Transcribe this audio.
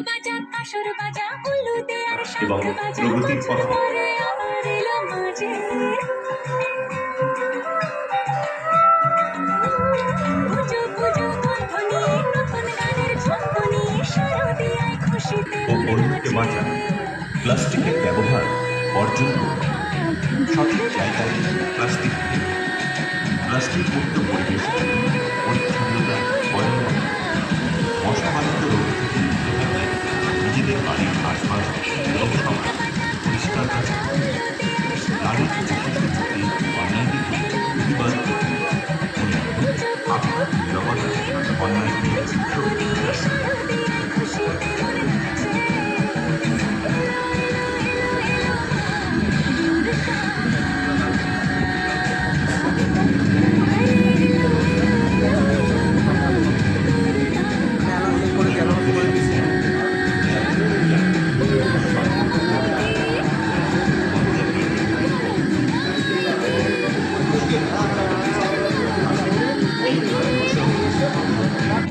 বাজা কাসর বাজা উলুদে আর এবং শাঁখ বাজা প্রগতির পথে পরে আবার এলো মাঝে পুজো পুজো গন্ধ নিয়ে নতুন গানের ছন্দ নিয়ে শারদিয়ায় খুশিতে ও মনে অন্যকে বাঁচান। প্লাস্টিকের ব্যবহার বর্জন করুন। সঠিক জায়গায় প্লাস্টিক মুক্ত পরিবেশ